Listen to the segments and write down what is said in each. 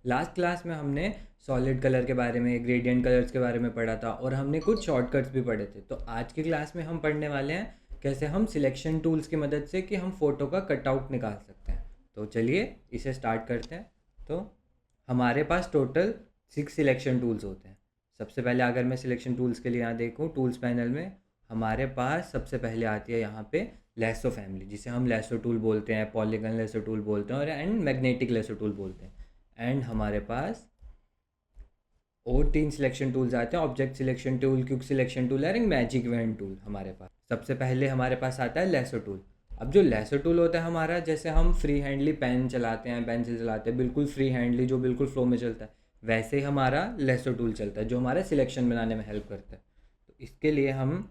Last class में हमने solid colour के बारे में, ग्रेडियंट कलर्स के बारे में पढ़ा था और हमने कुछ शॉर्टकट्स भी पढ़े थे। तो आज की क्लास में हम पढ़ने वाले हैं कैसे हम सिलेक्शन टूल्स की मदद से कि हम फ़ोटो का कटआउट निकाल सकते हैं। तो चलिए इसे स्टार्ट करते हैं। तो हमारे पास टोटल 6 सिलेक्शन टूल्स होते हैं। सबसे पहले अगर मैं सिलेक्शन टूल्स के लिए यहाँ देखूँ टूल्स पैनल में, हमारे पास सबसे पहले आती है यहाँ पे लेसो फैमिली, जिसे हम लेसो टूल बोलते हैं, पॉलीगन लेसो टूल बोलते हैं और एंड मैग्नेटिक लेसो टूल बोलते हैं। एंड हमारे पास और 3 सिलेक्शन टूल्स आते हैं, object selection tool, quick selection tool और एक मैजिक इवेंट टूल हमारे पास। सबसे पहले हमारे पास आता है लेसो टूल। अब जो लेसो टूल होता है हमारा, जैसे हम फ्री हैंडली पेन चलाते हैं, पेंसिल चलाते हैं, बिल्कुल फ्री हैंडली जो बिल्कुल फ्लो में चलता है, वैसे ही हमारा लेसो टूल चलता है जो हमारा सिलेक्शन बनाने में हेल्प करता है। तो इसके लिए हम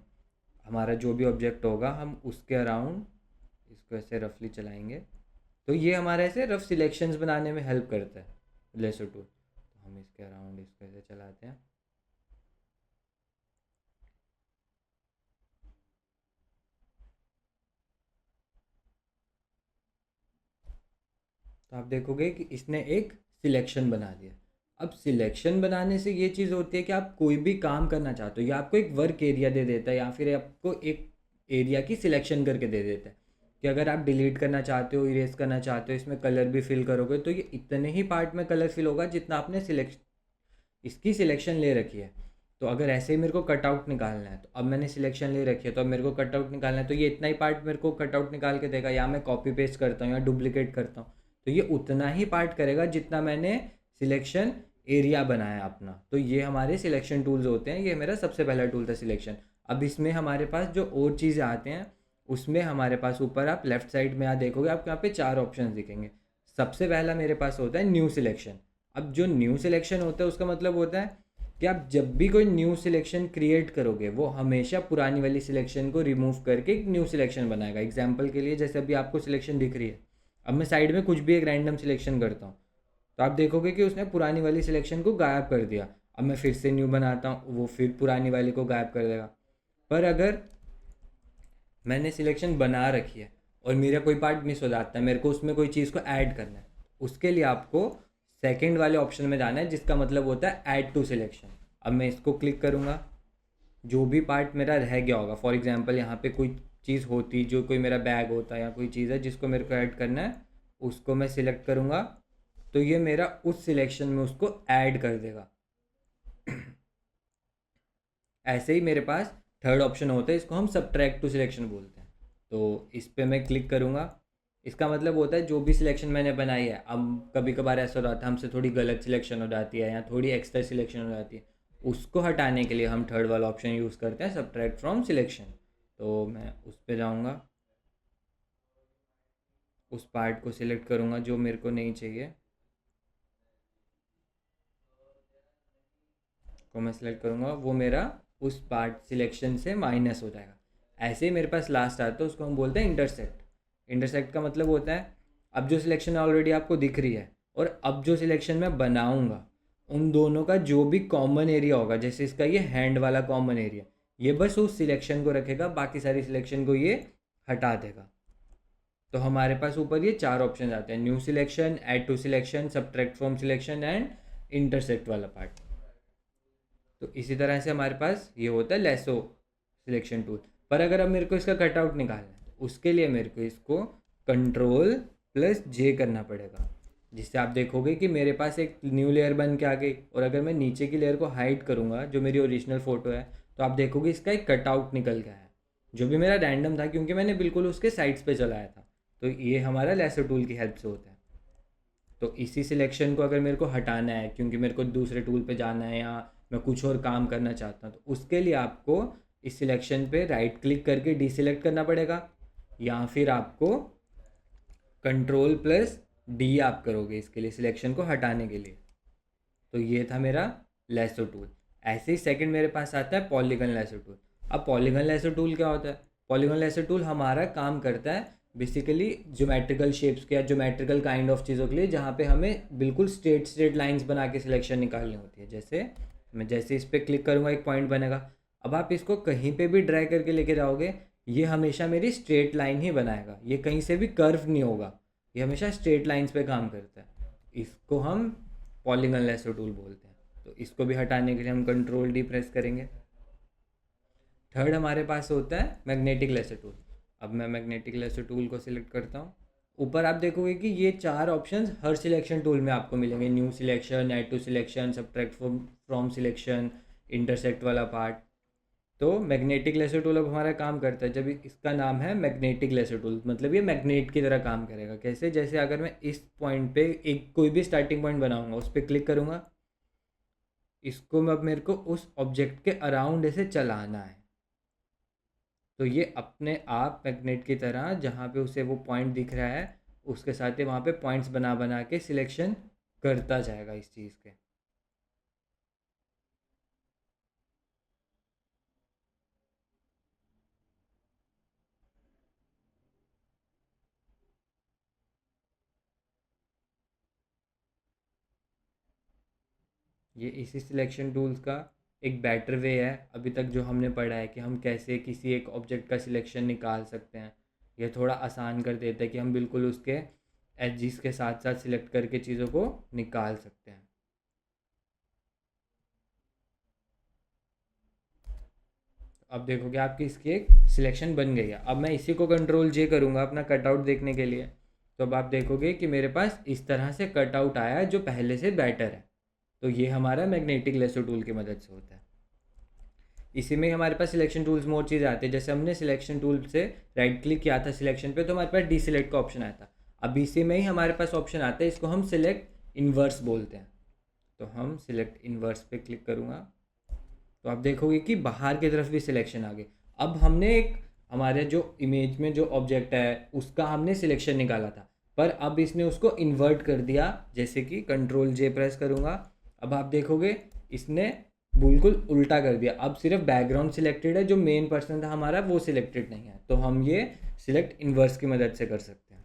हमारा जो भी ऑब्जेक्ट होगा हम उसके अराउंड इसको ऐसे रफली चलाएंगे, तो ये हमारे ऐसे रफ सिलेक्शंस बनाने में हेल्प करता है लेसो टूल। तो हम इसके अराउंड इसको ऐसे चलाते हैं। तो आप देखोगे कि इसने एक सिलेक्शन बना दिया। अब सिलेक्शन बनाने से ये चीज़ होती है कि आप कोई भी काम करना चाहते हो, या आपको एक वर्क एरिया दे देता है या फिर आपको एक एरिया की सिलेक्शन करके दे देता है कि अगर आप डिलीट करना चाहते हो, इरेज करना चाहते हो, इसमें कलर भी फिल करोगे तो ये इतने ही पार्ट में कलर फिल होगा जितना आपने इसकी सिलेक्शन ले रखी है। तो अगर ऐसे ही मेरे को कटआउट निकालना है, तो अब मैंने सिलेक्शन ले रखी है, तो अब मेरे को कटआउट निकालना है, तो ये इतना ही पार्ट मेरे को कटआउट निकाल के देगा। या मैं कॉपी पेस्ट करता हूँ या डुप्लीकेट करता हूँ तो ये उतना ही पार्ट करेगा जितना मैंने सिलेक्शन एरिया बनाया अपना। तो ये हमारे सिलेक्शन टूल्स होते हैं। ये मेरा सबसे पहला टूल था सिलेक्शन। अब इसमें हमारे पास जो और चीज़ें आते हैं, उसमें हमारे पास ऊपर आप लेफ्ट साइड में यहाँ देखोगे, आपको यहाँ पे 4 ऑप्शन दिखेंगे। सबसे पहला मेरे पास होता है न्यू सिलेक्शन। अब जो न्यू सिलेक्शन होता है उसका मतलब होता है कि आप जब भी कोई न्यू सिलेक्शन क्रिएट करोगे वो हमेशा पुरानी वाली सिलेक्शन को रिमूव करके एक न्यू सिलेक्शन बनाएगा। एग्जाम्पल के लिए, जैसे अभी आपको सिलेक्शन दिख रही है, अब मैं साइड में कुछ भी एक रैंडम सिलेक्शन करता हूँ तो आप देखोगे कि उसने पुरानी वाली सिलेक्शन को गायब कर दिया। अब मैं फिर से न्यू बनाता हूँ, वो फिर पुरानी वाली को गायब कर देगा। पर अगर मैंने सिलेक्शन बना रखी है और मेरा कोई पार्ट मिस हो जाता है, मेरे को उसमें कोई चीज़ को ऐड करना है, उसके लिए आपको सेकंड वाले ऑप्शन में जाना है, जिसका मतलब होता है ऐड टू सिलेक्शन। अब मैं इसको क्लिक करूँगा, जो भी पार्ट मेरा रह गया होगा, फॉर एग्जांपल यहाँ पे कोई चीज़ होती, जो कोई मेरा बैग होता है या कोई चीज़ है जिसको मेरे को ऐड करना है, उसको मैं सिलेक्ट करूँगा तो ये मेरा उस सिलेक्शन में उसको ऐड कर देगा। ऐसे ही मेरे पास थर्ड ऑप्शन होता है, इसको हम सब्ट्रैक्ट टू सिलेक्शन बोलते हैं। तो इस पर मैं क्लिक करूँगा, इसका मतलब होता है जो भी सिलेक्शन मैंने बनाई है, अब कभी कभार ऐसा हो जाता है हमसे थोड़ी गलत सिलेक्शन हो जाती है या थोड़ी एक्स्ट्रा सिलेक्शन हो जाती है, उसको हटाने के लिए हम थर्ड वाला ऑप्शन यूज़ करते हैं, सब्ट्रैक्ट फ्रॉम सिलेक्शन। तो मैं उस पर जाऊँगा, उस पार्ट को सिलेक्ट करूँगा जो मेरे को नहीं चाहिए, को मैं सिलेक्ट करूँगा, वो मेरा उस पार्ट सिलेक्शन से माइनस हो जाएगा। ऐसे ही मेरे पास लास्ट आता है, उसको हम बोलते हैं इंटरसेक्ट। इंटरसेक्ट का मतलब होता है अब जो सिलेक्शन ऑलरेडी आपको दिख रही है और अब जो सिलेक्शन मैं बनाऊँगा, उन दोनों का जो भी कॉमन एरिया होगा, जैसे इसका ये हैंड वाला कॉमन एरिया, ये बस उस सिलेक्शन को रखेगा, बाकी सारी सिलेक्शन को ये हटा देगा। तो हमारे पास ऊपर ये 4 ऑप्शन आते हैं, new selection, add to selection, subtract from selection and intersect वाला पार्ट। तो इसी तरह से हमारे पास ये होता है लेसो सिलेक्शन टूल। पर अगर अब मेरे को इसका कटआउट निकालना है तो उसके लिए मेरे को इसको Ctrl+J करना पड़ेगा, जिससे आप देखोगे कि मेरे पास एक न्यू लेयर बन के आ गई। और अगर मैं नीचे की लेयर को हाइड करूँगा, जो मेरी ओरिजिनल फ़ोटो है, तो आप देखोगे इसका एक कटआउट निकल गया है, जो भी मेरा रैंडम था क्योंकि मैंने बिल्कुल उसके साइड्स पे चलाया था। तो ये हमारा लेसो टूल की हेल्प से होता है। तो इसी सिलेक्शन को अगर मेरे को हटाना है क्योंकि मेरे को दूसरे टूल पे जाना है या मैं कुछ और काम करना चाहता हूँ, तो उसके लिए आपको इस सिलेक्शन पे राइट क्लिक करके डीसिलेक्ट करना पड़ेगा, या फिर आपको Ctrl+D आप करोगे इसके लिए सिलेक्शन को हटाने के लिए। तो ये था मेरा लेसो टूल। ऐसे ही सेकंड मेरे पास आता है पॉलीगन लेसो टूल। अब पॉलीगन लेसो टूल क्या होता है? पॉलीगन लेसो टूल हमारा काम करता है बेसिकली ज्योमेट्रिकल शेप्स के या ज्योमेट्रिकल काइंड ऑफ चीज़ों के लिए, जहाँ पे हमें बिल्कुल स्ट्रेट लाइंस बना के सिलेक्शन निकालनी होती है। जैसे मैं जैसे इस पर क्लिक करूँगा एक पॉइंट बनेगा। अब आप इसको कहीं पे भी ड्रैग करके लेके जाओगे, ये हमेशा मेरी स्ट्रेट लाइन ही बनाएगा, ये कहीं से भी कर्व नहीं होगा, ये हमेशा स्ट्रेट लाइंस पे काम करता है। इसको हम पॉलीगन लेसो टूल बोलते हैं। तो इसको भी हटाने के लिए हम कंट्रोल डी प्रेस करेंगे। थर्ड हमारे पास होता है मैग्नेटिक लेसो टूल। अब मैं मैग्नेटिक लेसो टूल को सिलेक्ट करता हूँ। ऊपर आप देखोगे कि ये 4 ऑप्शंस हर सिलेक्शन टूल में आपको मिलेंगे, new selection, add to selection, subtract from selection, intersect वाला पार्ट। तो मैग्नेटिक लेसो टूल अब हमारा काम करता है, जब इसका नाम है मैग्नेटिक लेसो टूल, मतलब ये मैग्नेट की तरह काम करेगा। कैसे? जैसे अगर मैं इस पॉइंट पे एक कोई भी स्टार्टिंग पॉइंट बनाऊंगा, उस पर क्लिक करूंगा, इसको मैं अब मेरे को उस ऑब्जेक्ट के अराउंड ऐसे चलाना है, तो ये अपने आप मैग्नेट की तरह जहाँ पे उसे वो पॉइंट दिख रहा है उसके साथ ही वहाँ पे पॉइंट्स बना बना के सिलेक्शन करता जाएगा इस चीज़ के। ये इसी सिलेक्शन टूल्स का एक बेटर वे है अभी तक जो हमने पढ़ा है कि हम कैसे किसी एक ऑब्जेक्ट का सिलेक्शन निकाल सकते हैं। ये थोड़ा आसान कर देता है कि हम बिल्कुल उसके एजेस के साथ साथ सिलेक्ट करके चीज़ों को निकाल सकते हैं। अब देखोगे आपकी इसकी एक सिलेक्शन बन गई है। अब मैं इसी को कंट्रोल जे करूँगा अपना कटआउट देखने के लिए, तो अब आप देखोगे कि मेरे पास इस तरह से कटआउट आया है जो पहले से बेटर है। तो ये हमारा मैग्नेटिक लेसो टूल की मदद से होता है। इसी में हमारे पास सिलेक्शन टूल्स में और चीज़ आती है। जैसे हमने सिलेक्शन टूल से राइट क्लिक किया था सिलेक्शन पे, तो हमारे पास डी सिलेक्ट का ऑप्शन आया था। अब इसी में ही हमारे पास ऑप्शन आता है, इसको हम सिलेक्ट इन्वर्स बोलते हैं। तो हम सिलेक्ट इन्वर्स पे क्लिक करूँगा, तो आप देखोगे कि बाहर की तरफ भी सिलेक्शन आ गई। अब हमने एक हमारे जो इमेज में जो ऑब्जेक्ट है उसका हमने सिलेक्शन निकाला था, पर अब इसने उसको इन्वर्ट कर दिया। जैसे कि कंट्रोल जे प्रेस करूँगा, अब आप देखोगे इसने बिल्कुल उल्टा कर दिया। अब सिर्फ बैकग्राउंड सिलेक्टेड है, जो मेन पर्सन था हमारा वो सिलेक्टेड नहीं है। तो हम ये सिलेक्ट इन्वर्स की मदद से कर सकते हैं।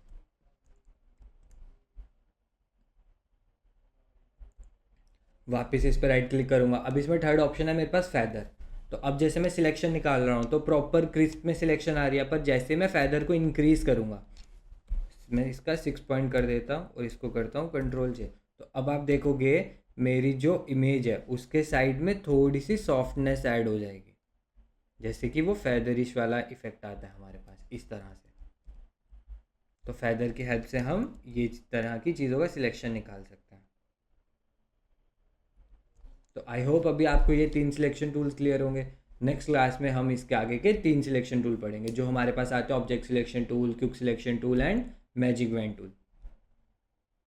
वापस इस पर राइट क्लिक करूँगा। अब इसमें थर्ड ऑप्शन है मेरे पास फैदर। तो अब जैसे मैं सिलेक्शन निकाल रहा हूँ तो प्रॉपर क्रिस्प में सिलेक्शन आ रही है, पर जैसे मैं फैदर को इंक्रीज़ करूँगा, मैं इसका 6 पॉइंट कर देता हूँ और इसको करता हूँ कंट्रोल जे, तो अब आप देखोगे मेरी जो इमेज है उसके साइड में थोड़ी सी सॉफ्टनेस ऐड हो जाएगी, जैसे कि वो फैदरिश वाला इफेक्ट आता है हमारे पास इस तरह से। तो फैदर की हेल्प से हम ये तरह की चीज़ों का सिलेक्शन निकाल सकते हैं। तो आई होप अभी आपको ये 3 सिलेक्शन टूल्स क्लियर होंगे। नेक्स्ट क्लास में हम इसके आगे के 3 सिलेक्शन टूल पढ़ेंगे जो हमारे पास आते हैं, object selection tool, quick selection tool and magic wand tool.